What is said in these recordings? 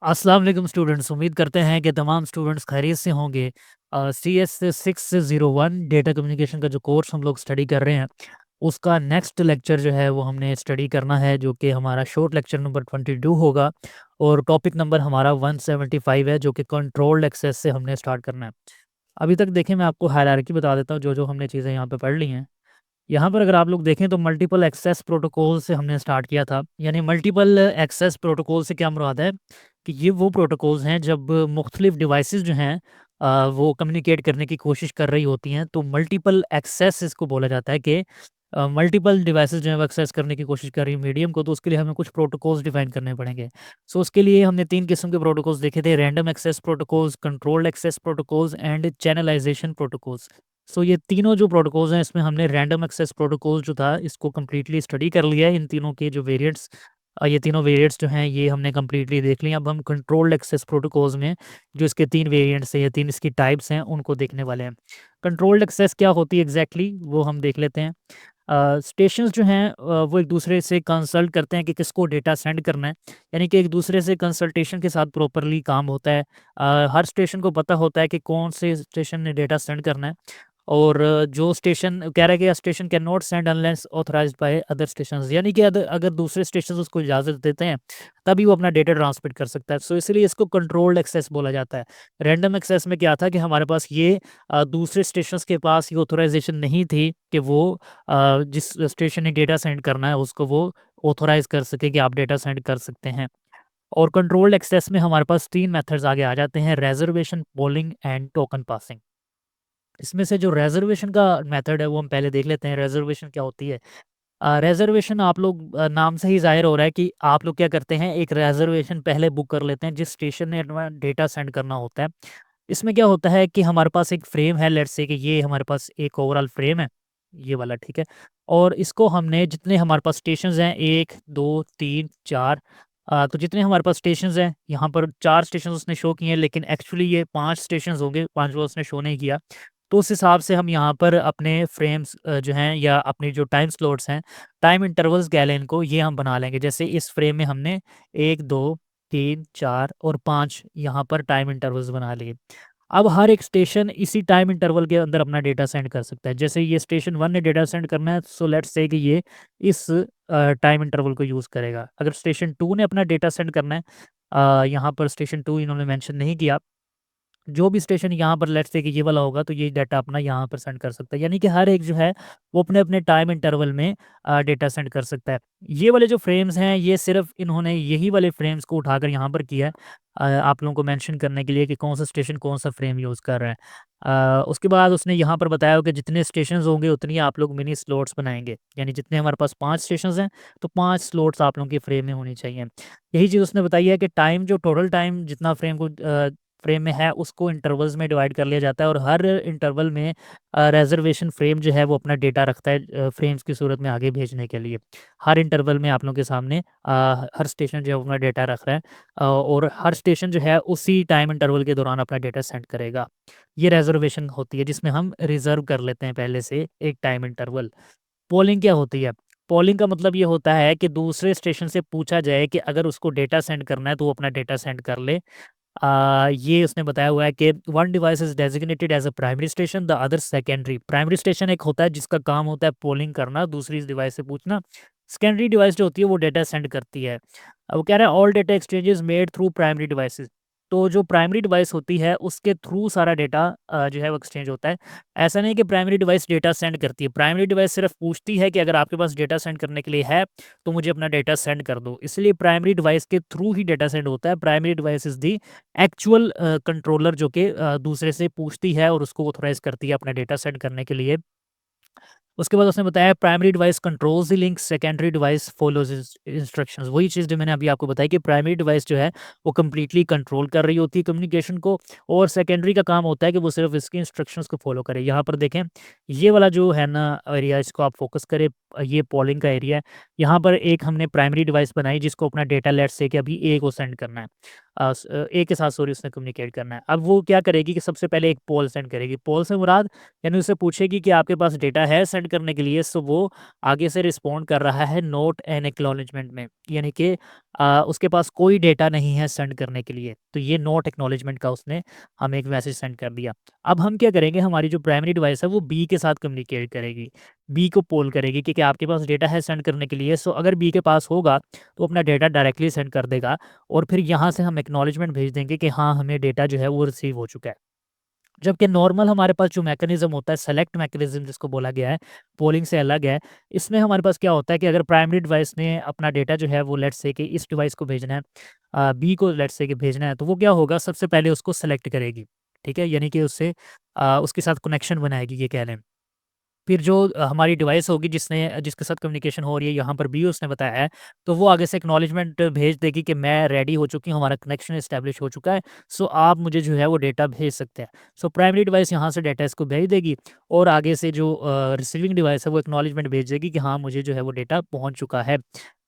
अस्सलाम वालेकुम स्टूडेंट्स। उम्मीद करते हैं कि तमाम स्टूडेंट्स खैरियत से होंगे। सी एस 601 डेटा कम्युनिकेशन का जो कोर्स हम लोग स्टडी कर रहे हैं, उसका नेक्स्ट लेक्चर जो है वो हमने स्टडी करना है, जो कि हमारा शॉर्ट लेक्चर नंबर 22 होगा। और टॉपिक नंबर हमारा 175 है, जो कि कंट्रोल्ड एक्सेस से हमने स्टार्ट करना है। अभी तक देखें, मैं आपको हायरार्की बता देता हूँ, जो जो हमने चीज़ें यहाँ पे पढ़ ली हैं। यहाँ पर अगर आप लोग देखें तो मल्टीपल एक्सेस प्रोटोकॉल से हमने स्टार्ट किया था। यानी मल्टीपल एक्सेस प्रोटोकॉल से क्या मुराद है कि ये वो प्रोटोकॉल्स हैं जब मुख्तलिफ डिवाइसेस जो हैं वो कम्युनिकेट करने की कोशिश कर रही होती हैं, तो मल्टीपल एक्सेस इसको बोला जाता है कि मल्टीपल डिवाइसेस जो है वो एक्सेस करने की कोशिश कर रही है मीडियम को, तो उसके लिए हमें कुछ प्रोटोकॉल्स डिफाइन करने पड़ेंगे। सो उसके लिए हमने तीन किस्म के प्रोटोकॉल्स देखे थे: random access protocols, controlled access protocols and channelization protocols. So ये तीनों जो प्रोटोकॉल्स हैं, इसमें हमने रैंडम एक्सेस प्रोटोकॉल जो था इसको कम्प्लीटली स्टडी कर लिया है। इन तीनों के जो वेरिएंट्स, ये तीनों वेरिएंट्स जो हैं ये हमने कम्प्लीटली देख लिए। अब हम कंट्रोल्ड एक्सेस प्रोटोकॉल्स में जो इसके तीन वेरिएंट्स हैं या तीन इसकी टाइप्स हैं, उनको देखने वाले हैं। कंट्रोल्ड एक्सेस क्या होती है एग्जैक्टली, वो हम देख लेते हैं। स्टेशंस जो हैं वो एक दूसरे से कंसल्ट करते हैं कि किसको डेटा सेंड करना है। यानी कि एक दूसरे से कंसल्टेशन के साथ प्रॉपरली काम होता है। हर स्टेशन को पता होता है कि कौन से स्टेशन ने डेटा सेंड करना है। और जो स्टेशन कह रहा है कि station can not send unless authorised by other stations, यानी कि अगर अगर दूसरे स्टेशन उसको इजाज़त देते हैं, तभी वो अपना डेटा ट्रांसमिट कर सकता है। सो इसलिए इसको कंट्रोल्ड एक्सेस बोला जाता है। रैंडम एक्सेस में क्या था कि हमारे पास ये दूसरे स्टेशंस के पास ये ऑथराइजेशन नहीं थी कि वो जिस स्टेशन ने डेटा सेंड करना है उसको वो ऑथराइज़ कर सके कि आप डेटा सेंड कर सकते हैं। और कंट्रोल्ड एक्सेस में हमारे पास 3 मेथड्स आगे आ जाते हैं: reservation, polling and token passing. इसमें से जो रिजर्वेशन का मेथड है वो हम पहले देख लेते हैं। रिजर्वेशन क्या होती है? रिजर्वेशन आप लोग नाम से ही ज़ाहिर हो रहा है कि आप लोग क्या करते हैं, एक रिजर्वेशन पहले बुक कर लेते हैं जिस स्टेशन ने अपना डेटा सेंड करना होता है। इसमें क्या होता है कि हमारे पास एक फ्रेम है, लेट्स से कि ये हमारे पास एक ओवरऑल फ्रेम है, ये वाला, ठीक है? और इसको हमने जितने हमारे पास स्टेशंस हैं 1, 2, 3, 4, तो जितने हमारे पास स्टेशंस हैं, यहाँ पर 4 स्टेशंस उसने शो किए हैं, लेकिन एक्चुअली ये 5 स्टेशंस होंगे, 5वाँ उसने शो नहीं किया। तो उस हिसाब से हम यहाँ पर अपने फ्रेम्स जो हैं या अपने जो टाइम स्लॉट्स हैं, टाइम इंटरवल्स कह लें इनको, ये हम बना लेंगे। जैसे इस फ्रेम में हमने 1, 2, 3, 4 और 5 यहाँ पर टाइम इंटरवल्स बना लिए। अब हर एक स्टेशन इसी टाइम इंटरवल के अंदर अपना डेटा सेंड कर सकता है। जैसे ये स्टेशन 1 ने डेटा सेंड करना है, सो लेट्स से कि ये इस टाइम इंटरवल को यूज़ करेगा। अगर स्टेशन 2 ने अपना डेटा सेंड करना है, यहाँ पर स्टेशन 2 इन्होंने मेंशन नहीं किया, जो भी स्टेशन यहाँ पर लेट्स से कि ये वाला होगा, तो ये डाटा अपना यहाँ पर सेंड कर सकता है। यानी कि हर एक जो है वो अपने-अपने टाइम इंटरवल में डेटा सेंड कर सकता है। ये वाले जो फ्रेम्स हैं, ये सिर्फ़ इन्होंने यही वाले फ्रेम्स को उठाकर यहाँ पर किया है आप लोगों को मेंशन करने के लिए कि कौन-सा स्टेशन कौन-सा फ्रेम यूज़ कर रहा है। उसके बाद उसने यहाँ पर बताया हो कि जितने स्टेशंस होंगे उतनी आप लोग मिनी स्लॉट्स बनाएँगे। यानी जितने हमारे पास 5 स्टेशंस हैं, तो 5 स्लॉट्स आप लोगों की फ्रेम में होनी चाहिए। यही चीज़ उसने बताई है कि टाइम जो टोटल टाइम जितना फ्रेम में है, उसको इंटरवल्स में डिवाइड कर लिया जाता है और हर इंटरवल में रिजर्वेशन फ्रेम जो है वो अपना डेटा रखता है फ्रेम्स की सूरत में आगे भेजने के लिए। हर इंटरवल में आप लोगों के सामने हर स्टेशन जो है वो अपना डेटा रख रहा है, और हर स्टेशन जो है उसी टाइम इंटरवल के दौरान अपना डेटा सेंड करेगा। ये रिजर्वेशन होती है जिसमें हम रिज़र्व कर लेते हैं पहले से एक टाइम इंटरवल। पोलिंग क्या होती है? पोलिंग का मतलब ये होता है कि दूसरे स्टेशन से पूछा जाए कि अगर उसको डेटा सेंड करना है तो वो अपना डेटा सेंड कर ले। ये उसने बताया हुआ है कि one device is designated as a primary station, the other secondary. Primary station एक होता है जिसका काम होता है पोलिंग करना, दूसरी डिवाइस से पूछना। सेकेंडरी डिवाइस जो होती है वो डेटा सेंड करती है। वो कह रहा है all data exchanges made through primary devices. तो जो प्राइमरी डिवाइस होती है उसके थ्रू सारा डेटा जो है वो एक्सचेंज होता है। ऐसा नहीं कि प्राइमरी डिवाइस डेटा सेंड करती है। प्राइमरी डिवाइस सिर्फ़ पूछती है कि अगर आपके पास डेटा सेंड करने के लिए है, तो मुझे अपना डेटा सेंड कर दो। इसलिए प्राइमरी डिवाइस के थ्रू ही डेटा सेंड होता है। Primary device is the actual controller जो कि दूसरे से पूछती है और उसको ऑथराइज़ करती है अपना डेटा सेंड करने के लिए। उसके बाद उसने बताया primary device controls the link, secondary device follows instructions. वही चीज़ जो मैंने अभी आपको बताई कि प्राइमरी डिवाइस जो है वो कंप्लीटली कंट्रोल कर रही होती है कम्युनिकेशन को, और सेकेंडरी का काम होता है कि वो सिर्फ इसके इंस्ट्रक्शंस को फॉलो करे। यहाँ पर देखें, ये वाला जो है ना एरिया, इसको आप फोकस करें, ये पोलिंग का एरिया है। यहाँ पर एक हमने प्राइमरी डिवाइस बनाई जिसको अपना डेटा लेट्स से कि अभी ए को सेंड करना है। ए के साथ सॉरी उसने कम्युनिकेट करना है। अब वो क्या करेगी कि सबसे पहले एक पोल सेंड करेगी। पोल से मुराद यानी उससे पूछेगी कि आपके पास डेटा है सेंड करने के लिए? सो वो आगे से रिस्पॉन्ड कर रहा है नोट एंड एक्नॉलेजमेंट में, यानी कि उसके पास कोई डेटा नहीं है सेंड करने के लिए। तो ये नोट एक्नॉलेजमेंट का उसने हमें एक मैसेज सेंड कर दिया। अब हम क्या करेंगे, हमारी जो प्राइमरी डिवाइस है वो बी के साथ कम्युनिकेट करेगी। बी को पोल करेगी कि क्या आपके पास डेटा है सेंड करने के लिए? सो अगर बी के पास होगा तो अपना डेटा डायरेक्टली सेंड कर देगा और फिर यहाँ से हम एक्नॉलेजमेंट भेज देंगे कि हाँ, हमें डेटा जो है वो रिसीव हो चुका है। जबकि नॉर्मल हमारे पास जो मैकेनिज़्म होता है, सेलेक्ट मैकेनिज़्म जिसको बोला गया है, पोलिंग से अलग है। इसमें हमारे पास क्या होता है कि अगर प्राइमरी डिवाइस ने अपना डेटा जो है वो लेट्स से कि इस डिवाइस को भेजना है, बी को लेट्स से कि भेजना है, तो वो क्या होगा, सबसे पहले उसको सेलेक्ट करेगी, ठीक है? यानी कि उससे उसके साथ कनेक्शन बनाएगी, ये कह लें। फिर जो हमारी डिवाइस होगी जिसके साथ कम्युनिकेशन हो रही है, यहाँ पर भी उसने बताया है, तो वो आगे से एक्नॉलेजमेंट भेज देगी कि मैं रेडी हो चुकी हूँ, हमारा कनेक्शन एस्टेब्लिश हो चुका है, सो आप मुझे जो है वो डेटा भेज सकते हैं। सो प्राइमरी डिवाइस यहाँ से डेटा इसको भेज देगी और आगे से जो रिसीविंग डिवाइस है वो एक्नॉलेजमेंट भेज देगी कि हाँ, मुझे जो है वो डेटा पहुँच चुका है।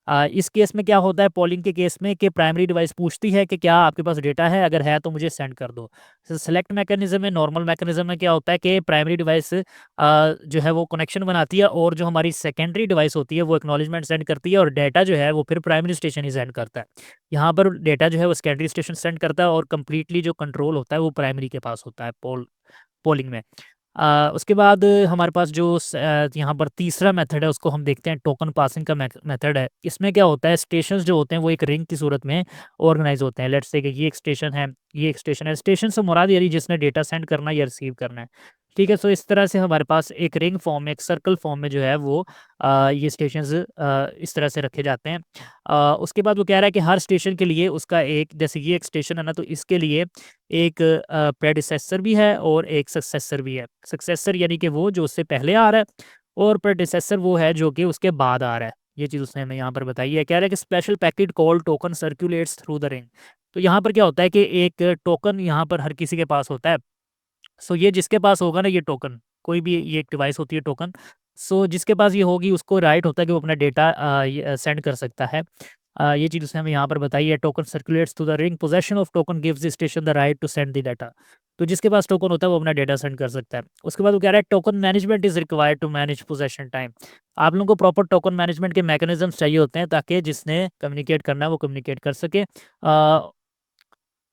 इस केस में क्या होता है पोलिंग के केस में कि प्राइमरी डिवाइस पूछती है कि क्या आपके पास डेटा है? अगर है तो मुझे सेंड कर दो। सेलेक्ट मैकेनिज़्म में, नॉर्मल मैकेनिज़्म में क्या होता है कि प्राइमरी डिवाइस जो है वो कनेक्शन बनाती है और जो हमारी सेकेंडरी डिवाइस होती है वो एक्नॉलेजमेंट सेंड करती है और डेटा जो है वो फिर प्राइमरी स्टेशन ही सेंड करता है। यहाँ पर डेटा जो है वो सेकेंडरी स्टेशन सेंड करता है और कंप्लीटली जो कंट्रोल होता है वो प्राइमरी के पास होता है पोलिंग में। उसके बाद हमारे पास जो यहाँ पर तीसरा मेथड है उसको हम देखते हैं, टोकन पासिंग का मेथड है। इसमें क्या होता है, स्टेशंस जो होते हैं वो एक रिंग की सूरत में ऑर्गेनाइज़ होते हैं। लेट्स से कि ये एक स्टेशन है, ये एक स्टेशन है। स्टेशन से मुराद यानी जिसने डेटा सेंड करना है या रिसीव करना है। ठीक है? सो इस तरह से हमारे पास एक रिंग फॉर्म में, एक सर्कल फॉर्म में जो है वो ये स्टेशंस इस तरह से रखे जाते हैं। उसके बाद वो कह रहा है कि हर स्टेशन के लिए उसका एक, जैसे ये एक स्टेशन है ना, तो इसके लिए एक प्रेडिसेसर भी है और एक सक्सेसर भी है। सक्सेसर यानी कि वो जो उससे पहले आ रहा है और प्रेडिसेसर वो है जो कि उसके बाद आ रहा है। ये चीज़ उसने हमें यहाँ पर बताई है। कह रहा है कि special packet called token circulates through the ring. तो यहाँ पर क्या होता है कि एक टोकन यहाँ पर हर किसी के पास होता है। सो ये जिसके पास होगा ना ये टोकन, कोई भी ये एक डिवाइस होती है टोकन, सो जिसके पास ये होगी उसको राइट होता है कि वो अपना डेटा सेंड कर सकता है। ये चीज़ उसने हमें यहाँ पर बताई है। Token circulates to the ring, possession of token gives the station the right to send the data. तो जिसके पास टोकन होता है वो अपना डेटा सेंड कर सकता है। उसके बाद वो कह रहा है token management is required to manage possession time. आप लोगों को प्रॉपर टोकन मैनेजमेंट के मैकेनिज्म्स चाहिए होते हैं ताकि जिसने कम्युनिकेट करना है वो कम्युनिकेट कर सके।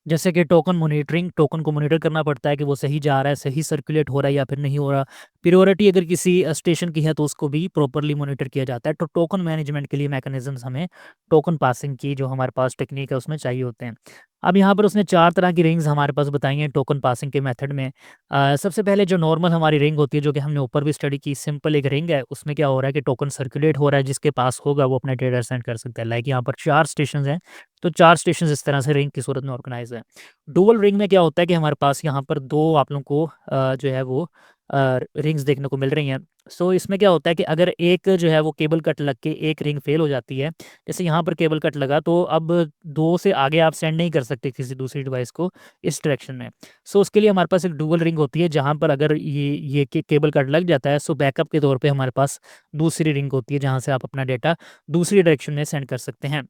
जैसे कि टोकन मॉनिटरिंग, टोकन को मॉनिटर करना पड़ता है कि वो सही जा रहा है, सही सर्कुलेट हो रहा है या फिर नहीं हो रहा। प्रायोरिटी अगर किसी स्टेशन की है तो उसको भी प्रॉपर्ली मॉनिटर किया जाता है। तो टोकन मैनेजमेंट के लिए मैकेनिज़्म्स हमें टोकन पासिंग की जो हमारे पास टेक्नीक है उसमें चाहिए होते हैं। अब यहाँ पर उसने 4 तरह की रिंग्स हमारे पास बताई हैं टोकन पासिंग के मेथड में। सबसे पहले जो नॉर्मल हमारी रिंग होती है जो कि हमने ऊपर भी स्टडी की, सिंपल एक रिंग है, उसमें क्या हो रहा है कि टोकन सर्कुलेट हो रहा है, जिसके पास होगा वो अपना डेटा सेंड कर सकता है। लाइक यहाँ पर 4 स्टेशंस हैं, तो 4 स्टेशंस इस तरह से रिंग की सूरत में ऑर्गेनाइज़ है। डुअल रिंग में क्या होता है कि हमारे पास यहाँ पर 2 आप लोगों को जो है वो रिंग्स देखने को मिल रही हैं। सो इसमें क्या होता है कि अगर एक जो है वो केबल कट लग के एक रिंग फेल हो जाती है, जैसे यहाँ पर केबल कट लगा तो अब 2 से आगे आप सेंड नहीं कर सकते किसी दूसरी डिवाइस को इस डायरेक्शन में। सो उसके लिए हमारे पास एक डुअल रिंग होती है जहाँ पर अगर ये केबल कट लग जाता है, सो बैकअप के तौर पे हमारे पास दूसरी रिंग होती है जहाँ से आप अपना डेटा दूसरी डायरेक्शन में सेंड कर सकते हैं।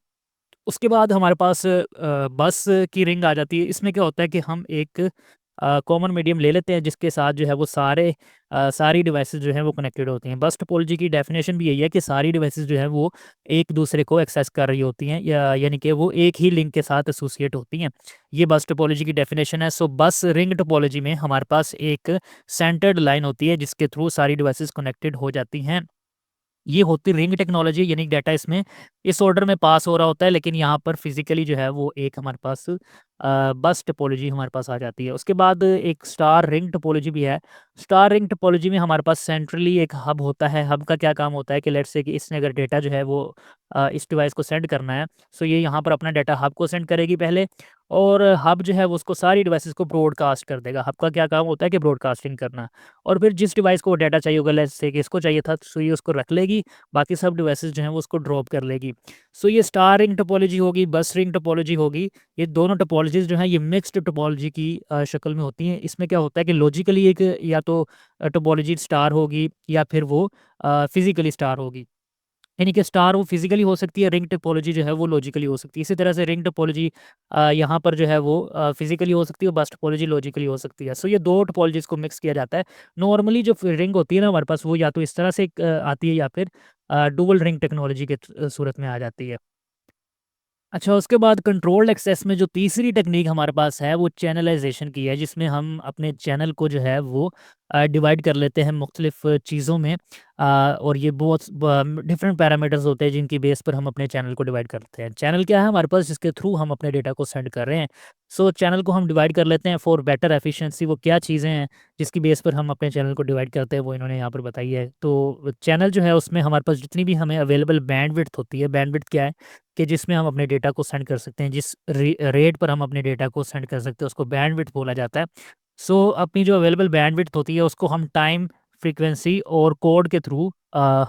उसके बाद हमारे पास बस की रिंग आ जाती है। इसमें क्या होता है कि हम एक कॉमन मीडियम ले लेते हैं जिसके साथ जो है वो सारी डिवाइसेस जो हैं वो कनेक्टेड होती हैं। बस टोपोलॉजी की डेफिनेशन भी यही है कि सारी डिवाइसेस जो हैं वो एक दूसरे को एक्सेस कर रही होती हैं, या यानी कि वो एक ही लिंक के साथ एसोसिएट होती हैं। ये बस टोपोलॉजी की डेफिनेशन है। सो बस रिंग टोपोलॉजी में हमारे पास एक सेंटर्ड लाइन होती है जिसके थ्रू सारी डिवाइसेस कनेक्टेड हो जाती हैं। ये होती रिंग टेक्नोलॉजी, यानी डाटा इसमें इस ऑर्डर में पास हो रहा होता है, लेकिन यहाँ पर फिजिकली जो है वो एक हमारे पास बस टोपोलॉजी हमारे पास आ जाती है। उसके बाद एक स्टार रिंग टोपोलॉजी भी है। स्टार रिंग टोपोलॉजी में हमारे पास सेंट्रली एक हब होता है। हब का क्या काम होता है कि लेट्स से कि इसने अगर डेटा जो है वो इस डिवाइस को सेंड करना है, सो ये यहाँ पर अपना डाटा हब को सेंड करेगी पहले, और हब जो है वो उसको सारी डिवाइसेस को ब्रॉडकास्ट कर देगा। हब का क्या काम होता है कि ब्रॉडकास्टिंग करना, और फिर जिस डिवाइस को वो डाटा चाहिए होगा, लेट्स से कि इसको चाहिए था, सो ये उसको रख लेगी, बाकी सब डिवाइसेस जो हैं वो उसको ड्रॉप कर लेगी। सो ये स्टार रिंग टोपोलॉजी होगी, बस रिंग टोपोलॉजी होगी। ये दोनों टोपोलॉजीज़ जो हैं ये मिक्स्ड टोपोलॉजी की शक्ल में होती हैं। इसमें क्या होता है कि लॉजिकली एक या तो टोपोलॉजी स्टार होगी या फिर वो फिज़िकली स्टार होगी। यानी कि स्टार वो फिजिकली हो सकती है, रिंग टोपोलॉजी जो है वो लॉजिकली हो सकती है। इसी तरह से रिंग टोपोलॉजी यहाँ पर जो है वो फिजिकली हो सकती है, बस टोपोलॉजी लॉजिकली हो सकती है। सो ये दो टोपोलॉजीज को मिक्स किया जाता है। नॉर्मली जो रिंग होती है ना हमारे पास, वो या तो इस तरह से आती है या फिर डुअल रिंग टेक्नोलॉजी के सूरत में आ जाती है। अच्छा, उसके बाद कंट्रोल्ड एक्सेस में जो तीसरी टेक्नीक हमारे पास है वो चैनलाइजेशन की है, जिसमें हम अपने चैनल को जो है वो डिवाइड कर लेते हैं मुख्तलिफ चीज़ों में। और ये बहुत डिफरेंट पैरामीटर्स होते हैं जिनकी बेस पर हम अपने चैनल को डिवाइड करते हैं। चैनल क्या है हमारे पास, जिसके थ्रू हम अपने डेटा को सेंड कर रहे हैं। सो चैनल को हम डिवाइड कर लेते हैं फॉर बेटर एफिशिएंसी। वो क्या चीज़ें हैं जिसकी बेस पर हम अपने चैनल को डिवाइड करते हैं, वो इन्होंने यहाँ पर बताई है। तो चैनल जो है उसमें हमारे पास जितनी भी हमें अवेलेबल बैंडविड्थ होती है, बैंडविड्थ क्या है कि जिसमें हम अपने डेटा को सेंड कर सकते हैं, जिस रेट पर हम अपने डेटा को सेंड कर सकते हैं, उसको बैंडविड्थ बोला जाता है। सो अपनी जो अवेलेबल बैंडविड्थ होती है उसको हम टाइम, फ्रीक्वेंसी और कोड के थ्रू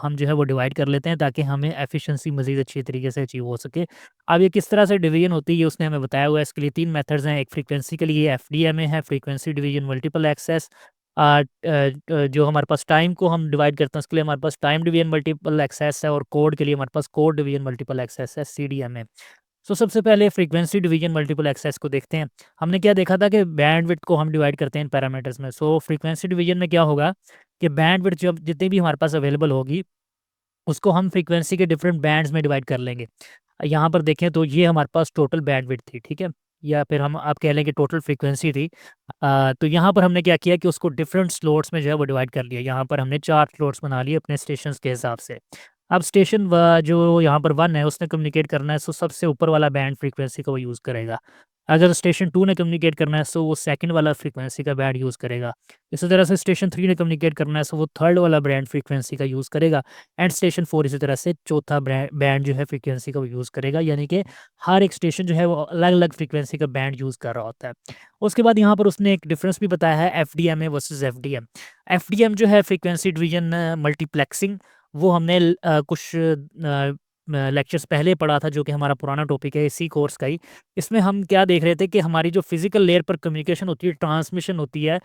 हम जो है वो डिवाइड कर लेते हैं, ताकि हमें एफिशिएंसी मज़ीद अच्छी तरीके से अचीव हो सके। अब ये किस तरह से डिवीजन होती है ये उसने हमें बताया हुआ है। इसके लिए 3 मेथड्स हैं। एक फ्रीक्वेंसी के लिए एफडीएमए है, फ्रीक्वेंसी डिवीजन मल्टीपल एक्सेस। जो हमारे पास टाइम को हम डिवाइड करते हैं उसके लिए हमारे पास टाइम डिवीजन मल्टीपल एक्सेस है, और कोड के लिए हमारे पास कोड डिवीजन मल्टीपल एक्सेस है, सीडीएमए। सो सबसे पहले फ्रीक्वेंसी डिवीजन मल्टीपल एक्सेस को देखते हैं। हमने क्या देखा था कि बैंडविड्थ को हम डिवाइड करते हैं इन पैरामीटर्स में। सो फ्रीक्वेंसी डिवीजन में क्या होगा कि बैंडविड्थ जब जितनी भी हमारे पास अवेलेबल होगी, उसको हम फ्रीक्वेंसी के डिफरेंट बैंड्स में डिवाइड कर लेंगे। यहाँ पर देखें तो ये हमारे पास टोटल बैंडविड्थ थी, ठीक है? या फिर हम आप कह लें कि टोटल फ्रीक्वेंसी थी। तो यहाँ पर हमने क्या किया कि उसको डिफरेंट स्लॉट्स में जो है वो डिवाइड कर लिया। यहाँ पर हमने 4 स्लॉट्स बना लिए अपने स्टेशंस के हिसाब से। अब स्टेशन जो यहाँ पर 1 है उसने कम्युनिकेट करना है, सो सबसे ऊपर वाला बैंड फ्रीक्वेंसी का वो यूज़ करेगा। अगर स्टेशन 2 ने कम्युनिकेट करना है, सो वो सेकंड वाला फ्रीक्वेंसी का बैंड यूज़ करेगा। इसी तरह से स्टेशन 3 ने कम्युनिकेट करना है, सो वो थर्ड वाला बैंड फ्रीक्वेंसी का यूज़ करेगा। एंड स्टेशन 4 इसी तरह से चौथा बैंड जो है फ्रीक्वेंसी का वो यूज़ करेगा। यानी कि हर एक स्टेशन जो है वो अलग-अलग फ्रीक्वेंसी का बैंड यूज़ कर रहा होता है। उसके बाद यहाँ पर उसने एक डिफरेंस भी बताया है एफडीएमए वर्सेस एफडीएम। एफडीएम जो है फ्रीक्वेंसी डिवीजन मल्टीप्लेक्सिंग, वो हमने कुछ लेक्चर्स पहले पढ़ा था, जो कि हमारा पुराना टॉपिक है इसी कोर्स का ही। इसमें हम क्या देख रहे थे कि हमारी जो फिजिकल लेयर पर कम्युनिकेशन होती है, ट्रांसमिशन होती है,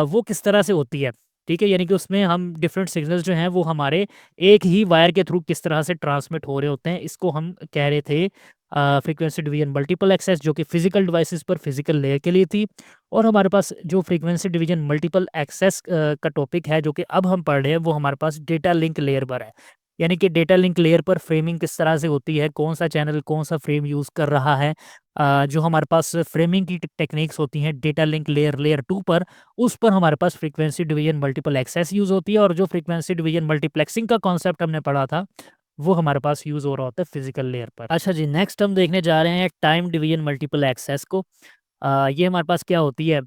वो किस तरह से होती है, ठीक है? यानी कि उसमें हम डिफरेंट सिग्नल्स जो हैं वो हमारे एक ही वायर के थ्रू किस तरह से ट्रांसमिट हो रहे होते हैं, इसको हम कह रहे थे फ्रीक्वेंसी डिवीजन मल्टीपल एक्सेस, जो कि फिजिकल डिवाइसेस पर फिजिकल लेयर के लिए थी। और हमारे पास जो फ्रीक्वेंसी डिवीजन मल्टीपल एक्सेस का टॉपिक है, जो कि अब हम पढ़ रहे हैं, वो हमारे पास डेटा लिंक लेयर पर है। यानी कि डेटा लिंक लेयर पर फ्रेमिंग किस तरह से होती है, कौन-सा चैनल कौन-सा फ्रेम यूज़ कर रहा है। जो हमारे पास फ्रेमिंग की टेक्निक्स होती हैं डेटा लिंक लेयर 2 पर, उस पर हमारे पास frequency division multiple access use होती है, और जो फ्रीक्वेंसी डिवीजन मल्टीप्लेक्सिंग का कॉन्सेप्ट हमने पढ़ा था, वो हमारे पास यूज़ हो रहा होता है फिजिकल लेयर पर। अच्छा जी, नेक्स्ट हम देखने जा रहे हैं टाइम डिवीजन मल्टीपल एक्सेस को। ये हमारे पास क्या होती है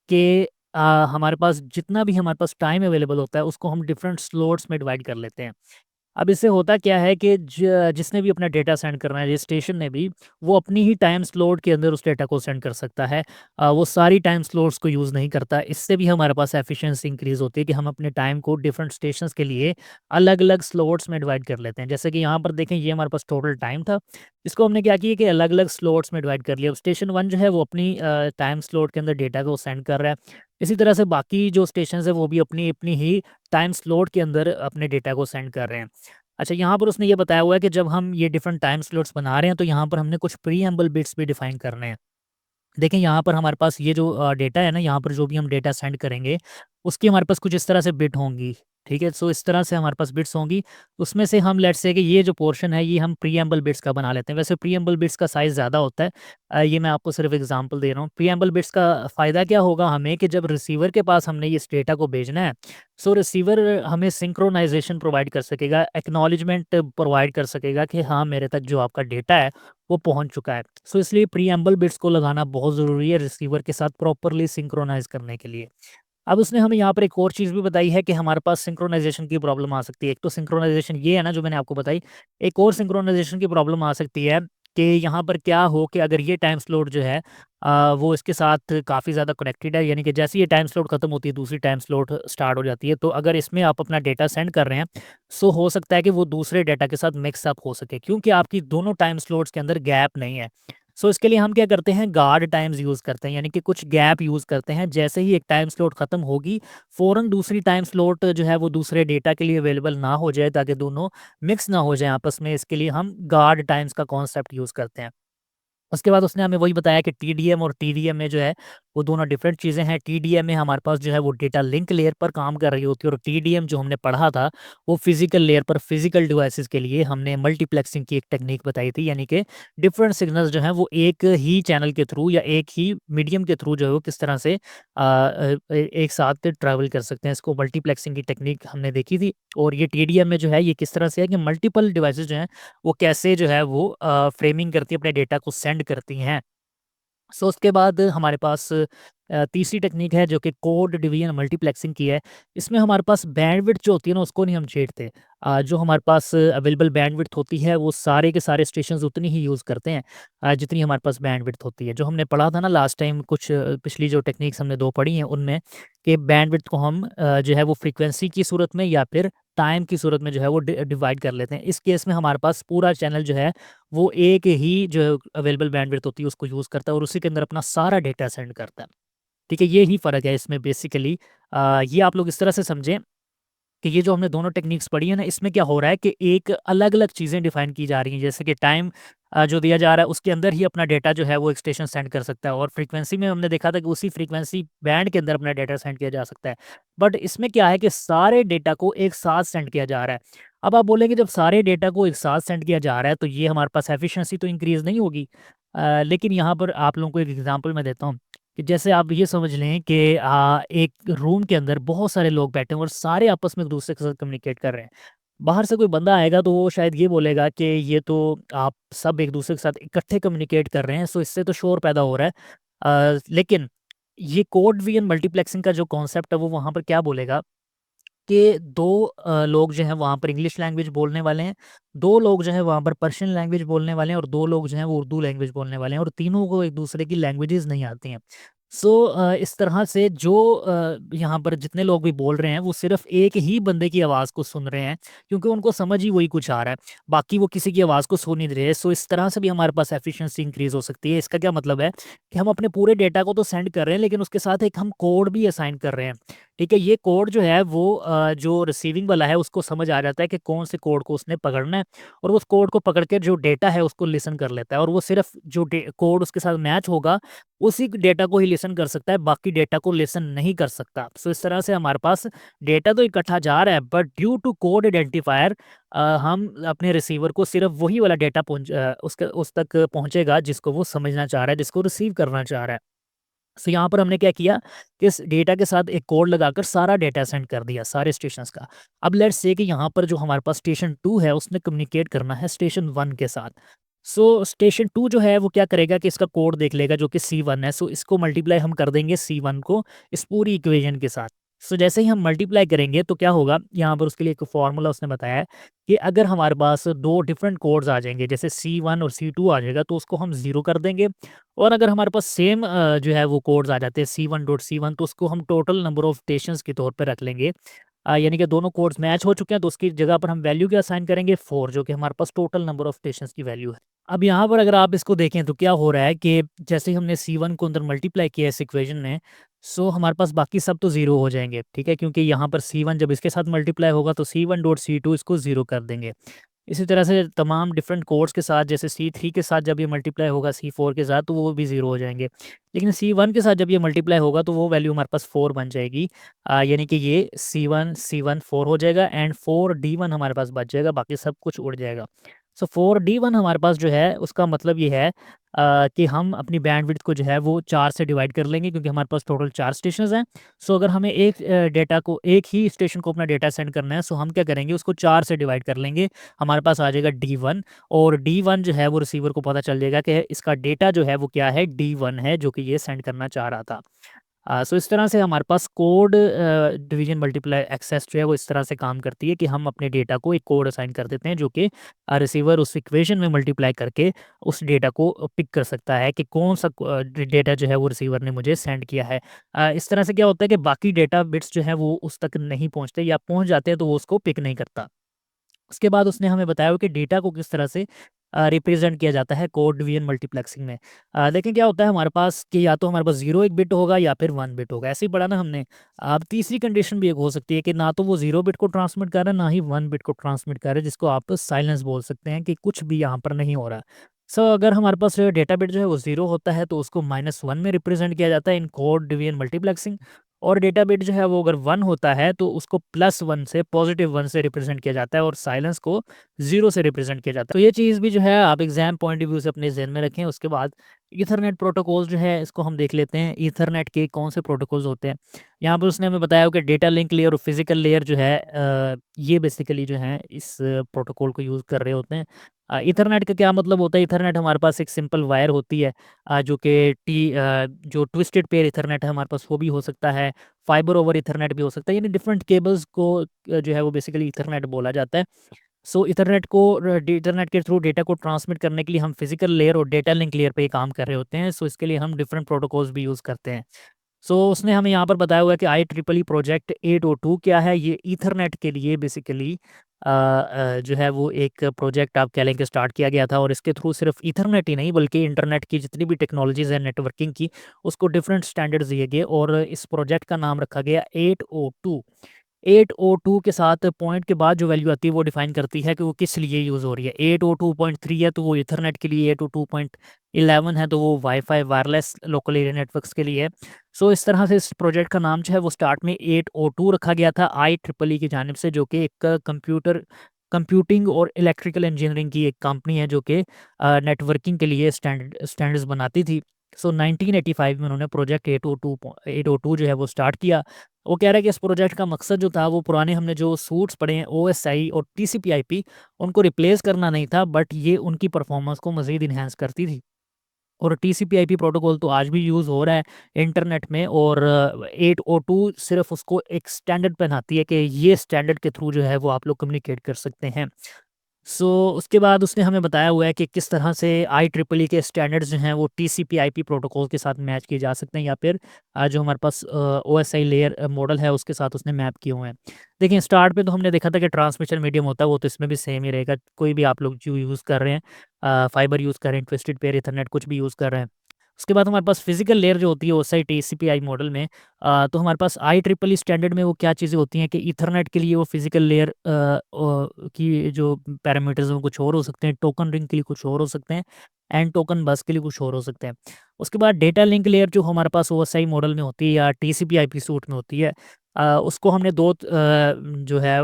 कि हमारे पास जितना भी हमारे पास टाइम अवेलेबल होता है, उसको हम डिफरेंट स्लॉट्स में डिवाइड कर लेते हैं। अब इससे होता क्या है कि जिसने भी अपना डेटा सेंड करना है, जिस स्टेशन ने भी, वो अपनी ही टाइम स्लॉट के अंदर उस डेटा को सेंड कर सकता है। वो सारी टाइम स्लॉट्स को यूज़ नहीं करता। इससे भी हमारे पास एफिशिएंसी इंक्रीज़ होती है कि हम अपने टाइम को डिफरेंट स्टेशंस के लिए अलग-अलग स्लॉट्स में डिवाइड कर लेते हैं। जैसे कि यहाँ पर देखें, ये हमारे पास टोटल टाइम था। इसको हमने क्या किया कि अलग-अलग स्लॉट्स में डिवाइड कर लिया। अब स्टेशन 1 जो है वो अपनी टाइम स्लॉट के अंदर डेटा को सेंड कर रहा है। इसी तरह से बाकी जो स्टेशंस हैं वो भी अपनी-अपनी ही टाइम स्लॉट के अंदर अपने डेटा को सेंड कर रहे हैं। अच्छा, यहाँ पर उसने ये बताया हुआ है कि जब हम ये डिफरेंट टाइम स्लॉट्स बना रहे हैं, तो यहाँ पर हमने कुछ प्रीएम्बल बिट्स भी डिफाइन करने हैं। देखें, यहाँ पर हमारे पास ये जो डेटा है ना, यहाँ पर जो भी हम डेटा सेंड करेंगे, उसकी हमारे पास कुछ इस तरह से बिट होंगी, ठीक है? सो इस तरह से हमारे पास बिट्स होंगी। उसमें से हम लेट्स से कि ये जो पोर्शन है, ये हम प्रीएम्बल बिट्स का बना लेते हैं। वैसे प्रीएम्बल बिट्स का साइज़ ज़्यादा होता है। ये मैं आपको सिर्फ एग्जांपल दे रहा हूँ। प्रीएम्बल बिट्स का फ़ायदा क्या होगा हमें कि जब रिसीवर के पास हमने इस डेटा को भेजना है, सो रिसीवर हमें सिंक्रोनाइज़ेशन प्रोवाइड कर सकेगा, एक्नॉलेजमेंट प्रोवाइड कर सकेगा कि हाँ, मेरे तक जो आपका डेटा है, वो पहुँच चुका है। सो इसलिए प्रीएम्बल बिट्स को लगाना बहुत ज़रूरी है रिसीवर के साथ प्रॉपर्ली सिंक्रोनाइज़ करने के लिए। अब उसने हमें यहाँ पर एक और चीज़ भी बताई है कि हमारे पास सिंक्रोनाइज़ेशन की प्रॉब्लम आ सकती है। एक तो सिंक्रोनाइज़ेशन ये है ना जो मैंने आपको बताई, एक और सिंक्रोनाइज़ेशन की प्रॉब्लम आ सकती है कि यहाँ पर क्या हो कि अगर ये टाइम स्लॉट जो है वो इसके साथ काफ़ी ज़्यादा कनेक्टेड है, यानी कि जैसे ही ये टाइम स्लॉट खत्म होती है, दूसरी टाइम स्लॉट स्टार्ट हो जाती है। तो अगर इसमें आप अपना डेटा सेंड कर रहे हैं, सो हो सकता है कि वो दूसरे डेटा के साथ मिक्स अप हो सके, क्योंकि आपकी दोनों टाइम स्लॉट्स के अंदर गैप नहीं है। सो इसके लिए हम क्या करते हैं, गार्ड टाइम्स यूज़ करते हैं, यानी कि कुछ गैप यूज़ करते हैं। जैसे ही एक टाइम स्लॉट ख़त्म होगी, फ़ौरन दूसरी टाइम स्लॉट जो है वो दूसरे डेटा के लिए अवेलेबल ना हो जाए, ताकि दोनों मिक्स ना हो जाएँ आपस में। इसके लिए हम गार्ड टाइम्स का कॉन्सेप्ट यूज़ करते हैं। उसके बाद उसने हमें वही बताया कि टीडीएम और टीडीएम में जो है वो दोनों डिफरेंट चीज़ें हैं। टीडीएम में हमारे पास जो है वो डेटा लिंक लेयर पर काम कर रही होती है, और टीडीएम जो हमने पढ़ा था वो फिजिकल लेयर पर फिजिकल डिवाइसेस के लिए हमने मल्टीप्लेक्सिंग की एक टेक्निक बताई थी, यानी कि डिफरेंट सिग्नल्स जो हैं वो एक ही चैनल के थ्रू या एक ही मीडियम के थ्रू जो है वो किस तरह से एक साथ ट्रैवल कर सकते हैं। इसको मल्टीप्लेक्सिंग की टेक्निक हमने देखी थी। और ये टीडीएम में जो है ये किस तरह से है कि मल्टीपल डिवाइसेस जो हैं वो कैसे जो है वो फ्रेमिंग करती है, अपने डेटा को सेंड करती हैं। सो उसके बाद हमारे पास तीसरी टेक्नीक है जो कि कोड डिवीजन मल्टीप्लेक्सिंग की है। इसमें हमारे पास बैंडविड्थ जो होती है ना उसको नहीं हम छेड़ते। जो हमारे पास अवेलेबल बैंडविड्थ होती है वो सारे के सारे स्टेशंस उतनी ही यूज़ करते हैं जितनी हमारे पास बैंडविड्थ होती है। जो हमने पढ़ा था ना लास्ट टाइम, कुछ पिछली जो टेक्नीक्स हमने 2 पढ़ी हैं उनमें, कि बैंडविड्थ को हम जो है वो फ्रीक्वेंसी की सूरत में या फिर टाइम की सूरत में जो है वो डिवाइड कर लेते हैं। इस केस में हमारे पास पूरा चैनल जो है वो एक ही जो अवेलेबल बैंडविड्थ होती है उसको यूज़ करता है, और उसी के अंदर अपना सारा डेटा सेंड करता है। ठीक है, ये ही फ़र्क है इसमें बेसिकली। ये आप लोग इस तरह से समझें कि ये जो हमने दोनों टेक्निक्स पढ़ी है ना, इसमें क्या हो रहा है कि एक अलग-अलग चीज़ें डिफ़ाइन की जा रही हैं। जैसे कि टाइम जो दिया जा रहा है उसके अंदर ही अपना डेटा जो है वो एक स्टेशन सेंड कर सकता है, और फ्रीक्वेंसी में हमने देखा था कि उसी फ्रीक्वेंसी बैंड के अंदर अपना डेटा सेंड किया जा सकता है। बट इसमें क्या है कि सारे डेटा को एक साथ सेंड किया जा रहा है। अब आप बोलेंगे जब सारे डेटा को एक साथ सेंड किया जा रहा है तो ये हमारे पास एफिशिएंसी तो इंक्रीज़ नहीं होगी। लेकिन यहाँ पर आप लोगों को एक एग्ज़ाम्पल मैं देता हूँ कि जैसे आप ये समझ लें कि एक रूम के अंदर बहुत सारे लोग बैठे हैं और सारे आपस में एक-दूसरे के साथ कम्युनिकेट कर रहे हैं। बाहर से कोई बंदा आएगा तो वो शायद ये बोलेगा कि ये तो आप सब एक-दूसरे के साथ इकट्ठे कम्युनिकेट कर रहे हैं, सो इससे तो शोर पैदा हो रहा है। लेकिन ये कोड विज़न मल्टीप्लेक्सिंग का जो कॉन्सेप्ट है वो वहाँ पर क्या बोलेगा कि 2 लोग जो हैं वहाँ पर इंग्लिश लैंग्वेज बोलने वाले हैं, 2 लोग जो हैं वहाँ पर पर्शियन लैंग्वेज बोलने वाले हैं, और 2 लोग जो हैं वो उर्दू लैंग्वेज बोलने वाले हैं, और तीनों को एक-दूसरे की लैंग्वेजेज़ नहीं आती हैं। सो इस तरह से जो यहाँ पर जितने लोग भी बोल रहे हैं वो सिर्फ़ एक ही बंदे की आवाज़ को सुन रहे हैं, क्योंकि उनको समझ ही वही कुछ आ रहा है। बाकी वो किसी की आवाज़ को सुन ही नहीं रहे। सो इस तरह से भी हमारे पास एफिशिएंसी इंक्रीज़ हो सकती है। इसका क्या मतलब है कि हम अपने पूरे डेटा को तो सेंड कर रहे हैं, लेकिन उसके साथ एक हम कोड भी असाइन कर रहे हैं। ठीक है, ये कोड जो है वो जो रिसीविंग वाला है उसको समझ आ जाता है कि कौन से कोड को उसने पकड़ना है, और उस कोड को पकड़ के जो डेटा है उसको लिसन कर लेता है, और वो सिर्फ़ जो कोड उसके साथ मैच होगा उसी डेटा को ही लिसन कर सकता है, बाकी डेटा को लिसन नहीं कर सकता। सो इस तरह से हमारे पास डेटा तो इकट्ठा जा रहा है, but due to code identifier हम अपने रिसीवर को सिर्फ़ वही वाला डेटा उसके उस तक पहुँचेगा जिसको वो समझना चाह रहा है, जिसको रिसीव करना चाह रहा है। सो यहाँ पर हमने क्या किया कि इस डेटा के साथ एक कोड लगाकर सारा डेटा सेंड कर दिया सारे स्टेशंस का। अब लेट्स से कि यहाँ पर जो हमारे पास स्टेशन 2 है उसने कम्युनिकेट करना है स्टेशन 1 के साथ। सो स्टेशन 2 जो है वो क्या करेगा कि इसका कोड देख लेगा जो कि C1 है। सो इसको मल्टीप्लाई हम कर देंगे C1 को इस पूरी इक्वेशन के साथ। सो जैसे ही हम मल्टीप्लाई करेंगे तो क्या होगा, यहाँ पर उसके लिए एक फ़ॉर्मूला उसने बताया है कि अगर हमारे पास 2 डिफरेंट कोड्स आ जाएँगे, जैसे C1 और C2 आ जाएगा तो उसको हम 0 कर देंगे, और अगर हमारे पास सेम जो है वो कोड्स आ जाते हैं C1.C1 तो उसको हम टोटल नंबर ऑफ स्टेशंस के तौर पे रख लेंगे। यानी कि दोनों कोड्स मैच हो चुके हैं तो उसकी जगह पर हम वैल्यू क्या असाइन करेंगे 4, जो कि हमारे पास टोटल नंबर ऑफ स्टेशंस की वैल्यू है। अब यहाँ पर अगर आप इसको देखें तो क्या हो रहा है कि जैसे ही हमने C1 को अंदर मल्टीप्लाई किया इस इक्वेशन में, सो हमारे पास बाकी सब तो 0 हो जाएँगे, ठीक है? क्योंकि यहाँ पर C1 जब इसके साथ मल्टीप्लाई होगा तो C1.C2 इसको 0 कर देंगे। इसी तरह से तमाम डिफरेंट कोड्स के साथ, जैसे C3 के साथ जब ये मल्टीप्लाई होगा C4 के साथ तो वो भी 0 हो जाएँगे। लेकिन C1 के साथ जब ये मल्टीप्लाई होगा तो वो वैल्यू हमारे पास 4 बन जाएगी। यानी कि ये C1 4 हो जाएगा एंड 4D1 हमारे पास बच जाएगा, बाकी सब कुछ उड़ जाएगा। सो 4D1 हमारे पास जो है उसका मतलब ये है कि हम अपनी बैंडविड्थ को जो है वो 4 से डिवाइड कर लेंगे, क्योंकि हमारे पास टोटल 4 स्टेशंस हैं। सो अगर हमें एक डेटा को एक ही स्टेशन को अपना डेटा सेंड करना है, सो हम क्या करेंगे उसको 4 से डिवाइड कर लेंगे। हमारे पास आ जाएगा D1, और D1 जो है वो रिसीवर को पता चल जाएगा कि इसका डेटा जो है वो क्या है, D1 है, जो कि ये सेंड करना चाह रहा था। सो इस तरह से हमारे पास कोड डिवीजन मल्टीप्लाई एक्सेस जो है वो इस तरह से काम करती है कि हम अपने डेटा को एक कोड असाइन कर देते हैं, जो कि रिसीवर उस इक्वेशन में मल्टीप्लाई करके उस डेटा को पिक कर सकता है कि कौन सा डेटा जो है वो रिसीवर ने मुझे सेंड किया है। इस तरह से क्या होता है कि बाकी डेटा बिट्स जो है वो उस तक नहीं पहुंचते, या पहुंच जाते हैं तो वो उसको पिक नहीं करता। उसके बाद उसने हमें बताया कि डेटा को किस तरह से रिप्रेजेंट किया जाता है कोड डिवीजन मल्टीप्लेक्सिंग में। लेकिन क्या होता है हमारे पास कि या तो हमारे पास 0 एक बिट होगा या फिर 1 बिट होगा, ऐसे ही पढ़ा ना हमने। अब तीसरी कंडीशन भी एक हो सकती है कि ना तो वो 0 बिट को ट्रांसमिट कर रहा है, ना ही 1 बिट को ट्रांसमिट कर रहा है, जिसको आप साइलेंस बोल सकते हैं कि कुछ भी यहाँ पर नहीं हो रहा। सो अगर हमारे पास डेटा बिट जो है वो 0 होता है तो उसको -1 में रिप्रेजेंट किया जाता है इन कोड डिवीजन मल्टीप्लेक्सिंग। और डेटा बिट जो है वो अगर 1 होता है तो उसको +1 से +1 से रिप्रेजेंट किया जाता है और साइलेंस को 0 से रिप्रेजेंट किया जाता है। तो ये चीज़ भी जो है आप एग्जाम पॉइंट ऑफ व्यू से अपने ज़हन में रखें। उसके बाद ईथरनेट प्रोटोकॉल जो है इसको हम देख लेते हैं। ईथरनेट के कौन से प्रोटोकॉल्स होते हैं। यहाँ पर उसने हमें बताया हो कि डेटा लिंक लेयर और फिजिकल लेयर जो है ये बेसिकली जो है इस प्रोटोकॉल को यूज़ कर रहे होते हैं। ईथरनेट का क्या मतलब होता है। ईथरनेट हमारे पास एक सिंपल वायर होती है जो कि जो ट्विस्टेड पेयर ईथरनेट है हमारे पास वो भी हो सकता है। फाइबर ओवर ईथरनेट भी हो सकता है, यानी डिफरेंट केबल्स को जो है वो बेसिकली ईथरनेट बोला जाता है। सो ईथरनेट के थ्रू डेटा को ट्रांसमिट करने के लिए हम फिजिकल लेयर और डेटा लिंक लेयर पे ही काम कर रहे होते हैं। सो इसके लिए हम डिफरेंट प्रोटोकॉल्स भी यूज़ करते हैं। सो उसने हमें यहाँ पर बताया हुआ है कि IEEE प्रोजेक्ट 802 क्या है। ये ईथरनेट के लिए बेसिकली जो है वो एक प्रोजेक्ट आप कह लें कि स्टार्ट किया गया था और इसके थ्रू सिर्फ ईथरनेट ही नहीं बल्कि इंटरनेट की जितनी भी टेक्नोलॉजीज़ हैं नेटवर्किंग की उसको डिफरेंट स्टैंडर्ड्स दिए गए और इस प्रोजेक्ट का नाम रखा गया 802। 802 के साथ पॉइंट के बाद जो वैल्यू आती है वो डिफाइन करती है कि वो किस लिए यूज़ हो रही है। 802.3 है तो वो ईथरनेट के लिए, 802.11 है तो वो wifi wireless local area networks के लिए है। सो इस तरह से इस प्रोजेक्ट का नाम जो है वो स्टार्ट में 802 रखा गया था IEEE की जानिब से, जो कि एक कंप्यूटिंग और इलेक्ट्रिकल इंजीनियरिंग की एक कंपनी है जो कि नेटवर्किंग के लिए स्टैंडर्ड्स बनाती थी। सो 1985 में उन्होंने प्रोजेक्ट 802 जो है वो स्टार्ट किया। वो कह रहा है कि इस प्रोजेक्ट का मकसद जो था वो पुराने हमने जो सूट्स पढ़े हैं OSI और TCP/IP उनको रिप्लेस करना नहीं था, बट ये उनकी परफॉर्मेंस को मज़ीद इन्हांस करती थी। और TCP/IP प्रोटोकॉल तो आज भी यूज़ हो रहा है इंटरनेट में और 802 सिर्फ़ उसको एक स्टैंडर्ड पहनाती है कि ये स्टैंडर्ड के थ्रू जो है वो आप लोग कम्युनिकेट कर सकते हैं। सो उसके बाद उसने हमें बताया हुआ है कि किस तरह से IEEE के स्टैंडर्ड्स जो हैं वो TCP/IP प्रोटोकॉल के साथ मैच किए जा सकते हैं या फिर जो हमारे पास OSI लेयर मॉडल है उसके साथ उसने मैप किए हुए हैं। देखिए स्टार्ट पे तो हमने देखा था कि ट्रांसमिशन मीडियम होता है वो तो इसमें भी सेम ही रहेगा। कोई भी आप लोग जो यूज़ कर रहे हैं फाइबर यूज़ कर रहे हैं, ट्विस्टेड पेयर ईथरनेट कुछ भी यूज़ कर रहे हैं। उसके बाद हमारे पास फिजिकल लेयर जो होती है OSI TCP/IP मॉडल में तो हमारे पास IEEE स्टैंडर्ड में वो क्या चीज़ें होती हैं कि ईथरनेट के लिए वो फिजिकल लेयर की जो पैरामीटर्स हैं वो कुछ और हो सकते हैं, टोकन रिंग के लिए कुछ और हो सकते हैं, एंड टोकन बस के लिए कुछ और हो सकते हैं। उसके बाद डेटा लिंक लेयर जो हमारे पास OSI मॉडल में होती है या TCP/IP सूट में होती है उसको हमने दो जो है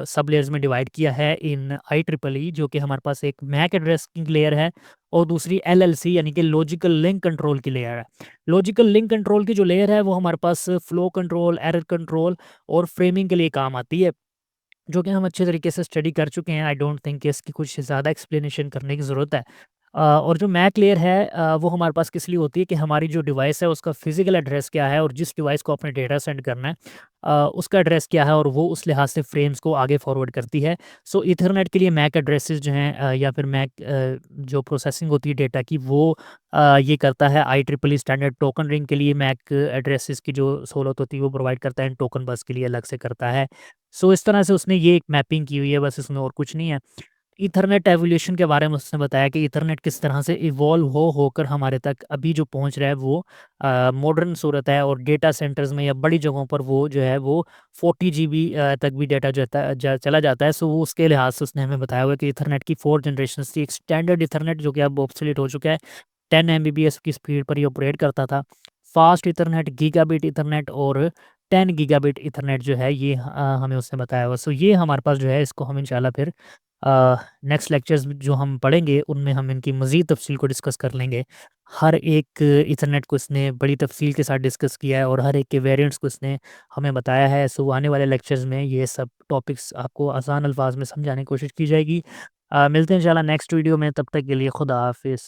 सब लेयर्स में डिवाइड किया है इन IEEE, जो कि हमारे पास एक मैक एड्रेसिंग लेयर है और दूसरी LLC यानी कि लॉजिकल लिंक कंट्रोल की लेयर है। लॉजिकल लिंक कंट्रोल की जो लेयर है वो हमारे पास फ्लो कंट्रोल, एरर कंट्रोल और फ्रेमिंग के लिए काम आती है, जो कि हम अच्छे तरीके से स्टडी कर चुके हैं। आई डोंट थिंक कि इसकी कुछ ज़्यादा एक्सप्लेनेशन करने की ज़रूरत है। और जो मैक लेयर है वो हमारे पास किस लिए होती है कि हमारी जो डिवाइस है उसका फिजिकल एड्रेस क्या है और जिस डिवाइस को आपने डेटा सेंड करना है उसका एड्रेस क्या है और वो उस लिहाज से फ्रेम्स को आगे फॉरवर्ड करती है। सो ईथरनेट के लिए मैक एड्रेसेस जो हैं या फिर मैक जो प्रोसेसिंग होती है डेटा की वो ये करता है। IEEE स्टैंडर्ड टोकन रिंग के लिए मैक एड्रेसेस की जो सहूलत होती है वो प्रोवाइड करता है, टोकन बस के लिए अलग से करता है। सो इस तरह से उसने ये एक मैपिंग की हुई है, बस इसमें और कुछ नहीं है। ईथरनेट एवोल्यूशन के बारे में उसने बताया कि ईथरनेट किस तरह से इवॉल्व होकर हमारे तक अभी जो पहुंच रहा है वो मॉडर्न सूरत है और डेटा सेंटर्स में या बड़ी जगहों पर वो जो है वो 40 GB तक भी डेटा चला जाता है। सो वो उसके लिहाज से उसने हमें बताया हुआ है कि ईथरनेट की 4 जनरेशन थी। एक स्टैंडर्ड ईथरनेट जो कि अब ऑब्सोलीट हो चुका है, 10 MBPS की स्पीड पर ये ऑपरेट करता था। फास्ट ईथरनेट, गीगाबिट ईथरनेट और 10 गीगाबिट ईथरनेट जो है ये हमें उसने बताया हुआ। सो ये हमारे पास जो है इसको हम इंशाल्लाह फिर नेक्स्ट लेक्चर्स जो हम पढ़ेंगे उनमें हम इनकी मज़ीद तफ़सील को डिस्कस कर लेंगे। हर एक ईथरनेट को इसने बड़ी तफ़सील के साथ डिस्कस किया है और हर एक के वेरिएंट्स को इसने हमें बताया है। सो आने वाले लेक्चर्स में ये सब टॉपिक्स आपको आसान अल्फाज में समझाने की कोशिश की जाएगी। मिलते हैं इंशाल्लाह नेक्स्ट वीडियो में, तब तक के लिए खुदा हाफ़िज़।